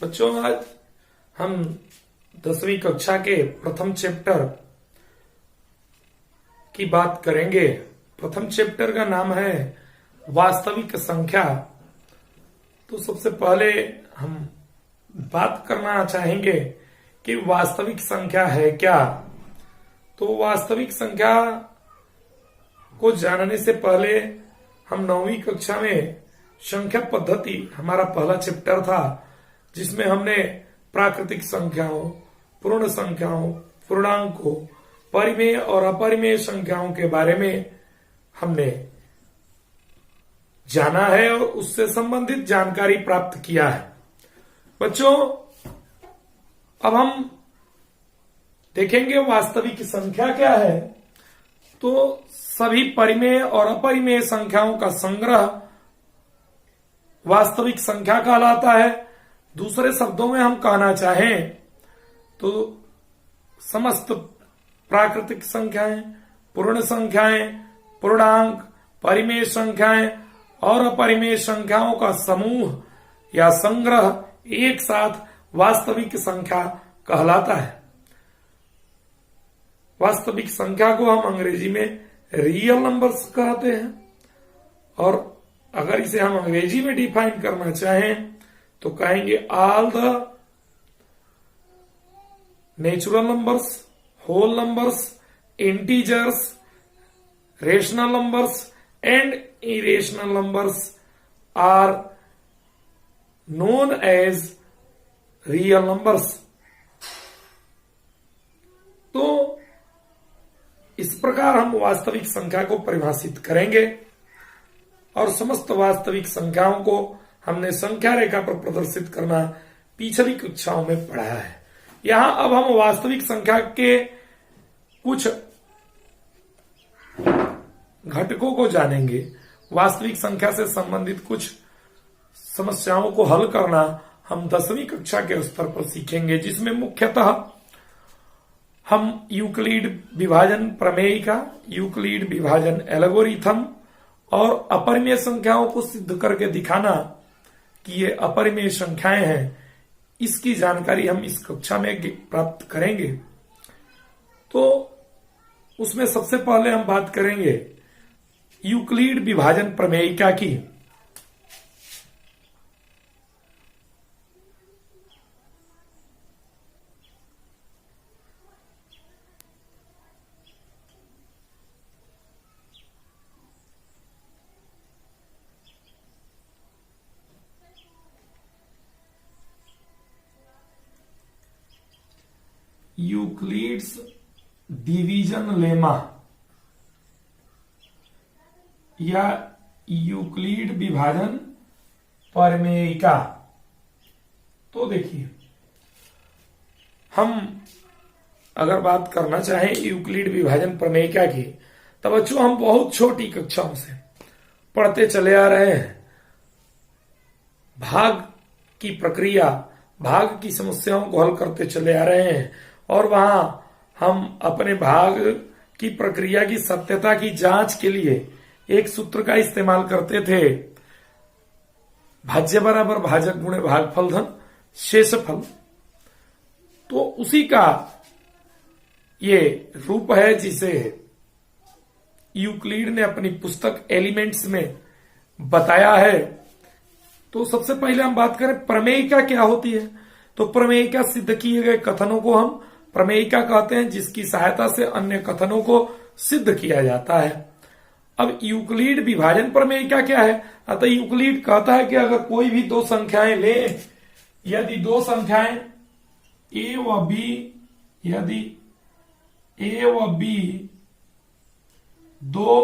बच्चों, आज हम 10वीं कक्षा के प्रथम चैप्टर की बात करेंगे। प्रथम चैप्टर का नाम है वास्तविक संख्या। तो सबसे पहले हम बात करना चाहेंगे कि वास्तविक संख्या है क्या। तो वास्तविक संख्या को जानने से पहले हम 9वीं कक्षा में संख्या पद्धति हमारा पहला चैप्टर था, जिसमें हमने प्राकृतिक संख्याओं, पूर्ण संख्याओं, पूर्णांकों, परिमेय और अपरिमेय संख्याओं के बारे में हमने जाना है और उससे संबंधित जानकारी प्राप्त किया है। बच्चों, अब हम देखेंगे वास्तविक संख्या क्या है। तो सभी परिमेय और अपरिमेय संख्याओं का संग्रह वास्तविक संख्या कहलाता है। दूसरे शब्दों में हम कहना चाहें तो समस्त प्राकृतिक संख्याएं, पूर्ण संख्याएं, पूर्णांक, परिमेय संख्याएं और अपरिमेय संख्याओं का समूह या संग्रह एक साथ वास्तविक संख्या कहलाता है। वास्तविक संख्या को हम अंग्रेजी में रियल नंबर्स कहते हैं, और अगर इसे हम अंग्रेजी में डिफाइन करना चाहें तो कहेंगे all the natural numbers, whole numbers, integers, rational numbers and irrational numbers are known as real numbers. तो इस प्रकार हम वास्तविक संख्या को परिभाषित करेंगे, और समस्त वास्तविक संख्याओं को हमने संख्या रेखा पर प्रदर्शित करना पिछली कक्षाओं में पढ़ा है। यहां अब हम वास्तविक संख्या के कुछ घटकों को जानेंगे। वास्तविक संख्या से संबंधित कुछ समस्याओं को हल करना हम 10वीं कक्षा के स्तर पर सीखेंगे, जिसमें मुख्यतः हम यूक्लिड विभाजन प्रमेयिका, यूक्लिड विभाजन एल्गोरिथम और अपरिमेय संख्याओं को सिद्ध करके दिखाना कि ये अपरिमेय संख्याएं हैं, इसकी जानकारी हम इस कक्षा में प्राप्त करेंगे। तो उसमें सबसे पहले हम बात करेंगे यूक्लिड विभाजन प्रमेयिका की। यूक्लिड्स डिवीजन लेमा या यूक्लिड विभाजन प्रमेयिका। तो देखिए, हम अगर बात करना चाहें यूक्लिड विभाजन प्रमेयिका की, तब बच्चों हम बहुत छोटी कक्षाओं से पढ़ते चले आ रहे हैं। भाग की प्रक्रिया, भाग की समस्याओं को हल करते चले आ रहे हैं, और वहां हम अपने भाग की प्रक्रिया की सत्यता की जांच के लिए एक सूत्र का इस्तेमाल करते थे, भाज्य बराबर भाजक गुणे भागफल धन शेषफल। तो उसी का ये रूप है जिसे यूक्लिड ने अपनी पुस्तक एलिमेंट्स में बताया है। तो सबसे पहले हम बात करें प्रमेयिका क्या होती है। तो प्रमेयिका सिद्ध किए गए कथनों को हम प्रमेयिका कहते हैं, जिसकी सहायता से अन्य कथनों को सिद्ध किया जाता है। अब यूक्लिड विभाजन प्रमेयिका क्या है। अतः यूक्लिड कहता है कि अगर कोई भी दो संख्याएं लें, यदि दो संख्याएं ए व बी, यदि ए व बी दो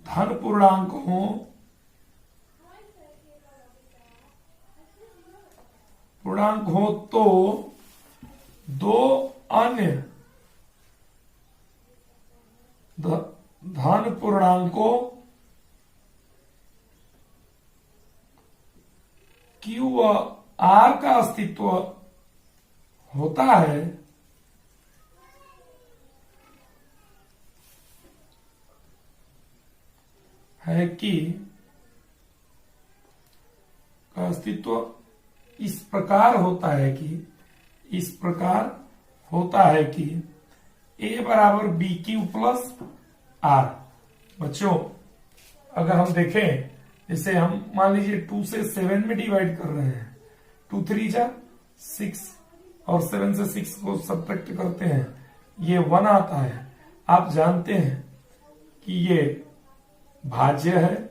धन पूर्णांक हों, तो दो अन्य धन पूर्णांकों Q व R का अस्तित्व होता है कि अस्तित्व इस प्रकार होता है कि a बराबर बी क्यू प्लस आर। बच्चों अगर हम देखें, जैसे हम मान लीजिए 2 से 7 में डिवाइड कर रहे हैं, 2 3 जा 6 और 7 से 6 को सब्ट्रैक्ट करते हैं, ये 1 आता है। आप जानते हैं कि ये भाज्य है,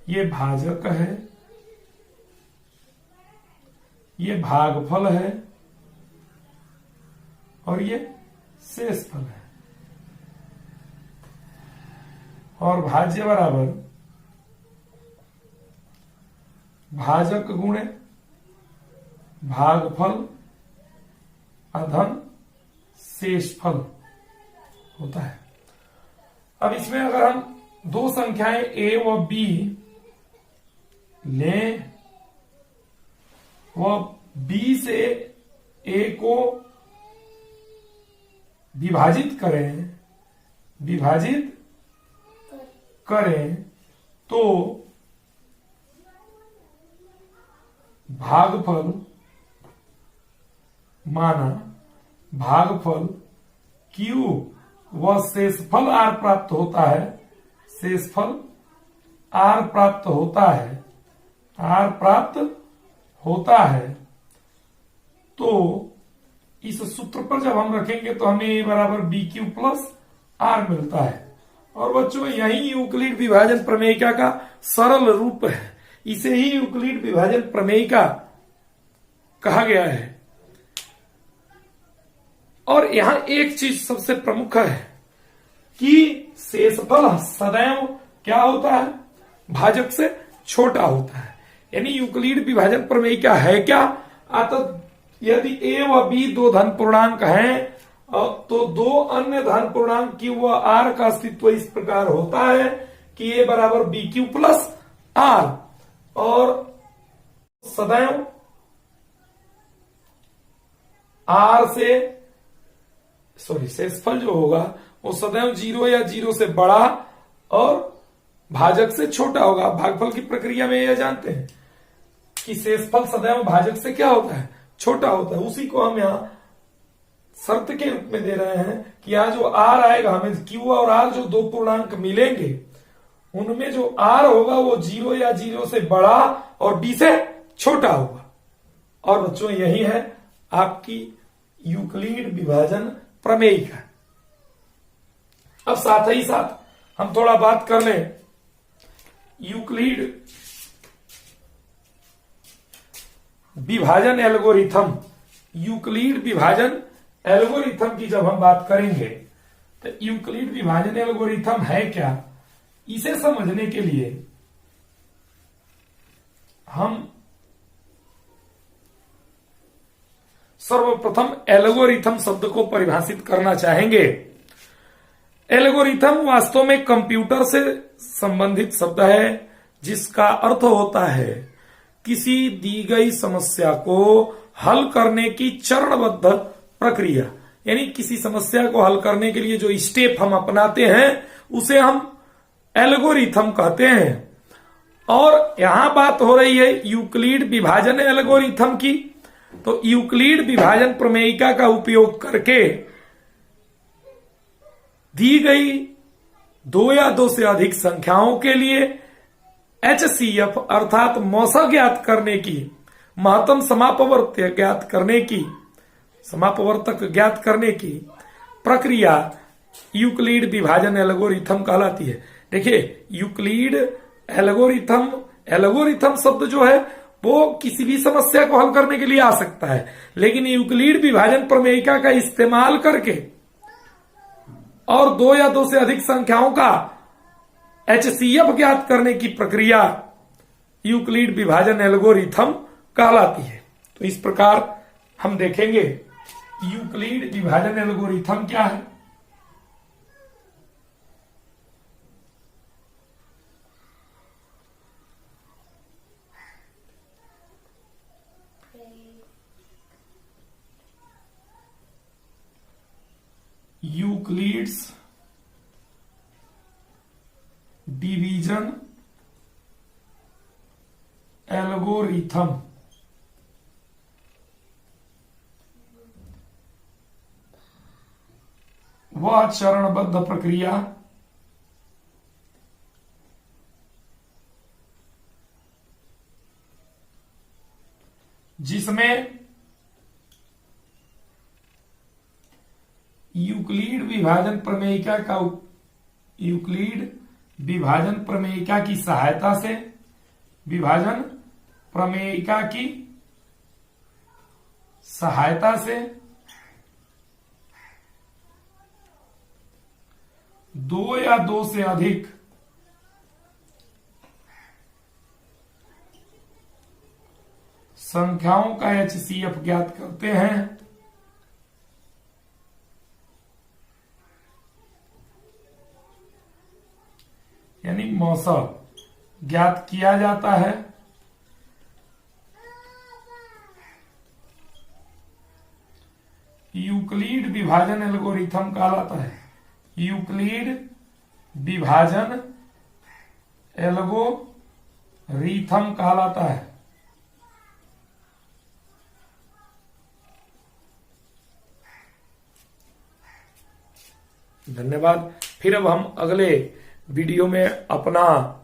ये भाजक है, ये भागफल है और ये शेषफल है। और भाज्य बराबर भाजक गुणे भागफल अधन शेषफल होता है। अब इसमें अगर हम दो संख्याएं a व b लें व b से a को विभाजित करें तो भागफल Q व शेषफल R प्राप्त होता है। तो इस सूत्र पर जब हम रखेंगे तो हमें a बराबर बी क्यू प्लस आर मिलता है। और बच्चों यही यूक्लिड विभाजन प्रमेयिका का सरल रूप है, इसे ही यूक्लिड विभाजन प्रमेयिका कहा गया है। और यहां एक चीज सबसे प्रमुख है कि शेषफल सदैव क्या होता है, भाजक से छोटा होता है। यानी यूक्लिड विभाजन प्रमेयिका है क्या, अतः यदि a व b दो धन पूर्णांक हैं तो दो अन्य धन पूर्णांक q व r का अस्तित्व इस प्रकार होता है कि a बराबर बी क्यू प्लस आर। और सदैव r से शेषफल जो होगा वो सदैव 0 या 0 से बड़ा और भाजक से छोटा होगा। भागफल की प्रक्रिया में यह जानते हैं कि शेषफल सदैव भाजक से क्या होता है, छोटा होता है। उसी को हम यहां शर्त के रूप में दे रहे हैं कि यहां जो r आएगा, हमें q और r जो दो पूर्णांक मिलेंगे उनमें जो r होगा वो 0 या 0 से बड़ा और b से छोटा होगा। और बच्चों यही है आपकी यूक्लिड विभाजन प्रमेयिका। अब साथ ही साथ हम थोड़ा बात कर लें यूक्लिड विभाजन एल्गोरिथम। यूक्लिड विभाजन एल्गोरिथम की जब हम बात करेंगे तो यूक्लिड विभाजन एल्गोरिथम है क्या, इसे समझने के लिए हम सर्वप्रथम एल्गोरिथम शब्द को परिभाषित करना चाहेंगे। एल्गोरिथम वास्तव में कंप्यूटर से संबंधित शब्द है जिसका अर्थ होता है किसी दी गई समस्या को हल करने की चरणबद्ध प्रक्रिया। यानी किसी समस्या को हल करने के लिए जो स्टेप हम अपनाते हैं उसे हम एल्गोरिथम कहते हैं। और यहां बात हो रही है यूक्लिड विभाजन एल्गोरिथम की। तो यूक्लिड विभाजन प्रमेयिका का उपयोग करके दी गई दो या दो से अधिक संख्याओं के लिए HCF अर्थात मौसा ज्ञात करने की, महत्तम समापवर्त्य ज्ञात करने की, समापवर्तक ज्ञात करने की प्रक्रिया यूक्लिड विभाजन एल्गोरिथम कहलाती है। देखिए यूक्लिड एल्गोरिथम शब्द जो है वो किसी भी समस्या को हल करने के लिए आ सकता है, लेकिन यूक्लिड विभाजन प्रमेयिका का इस्तेमाल करके और दो या दो से अधिक संख्याओं का HCF ज्ञात करने की प्रक्रिया यूक्लिड विभाजन एल्गोरिथम कहलाती है। तो इस प्रकार हम देखेंगे यूक्लिड विभाजन एल्गोरिथम क्या है। यूक्लिड्स डिवीजन एल्गोरिथम वह चरणबद्ध प्रक्रिया जिसमें यूक्लिड विभाजन प्रमेयिका की सहायता से दो या दो से अधिक संख्याओं का HCF ज्ञात करते हैं, यानी मौसम ज्ञात किया जाता है। यूक्लिड विभाजन एल्गोरिथम कहलाता है। यूक्लिड विभाजन एल्गोरिथम कहलाता है। धन्यवाद। फिर अब हम अगले वीडियो में अपना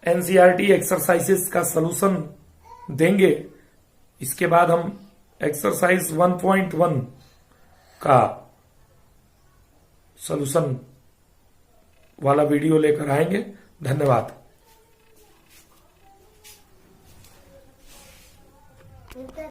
एनसीईआरटी एक्सरसाइजेस का सलूशन देंगे। इसके बाद हम एक्सरसाइज 1.1 का सलूशन वाला वीडियो लेकर आएंगे। धन्यवाद।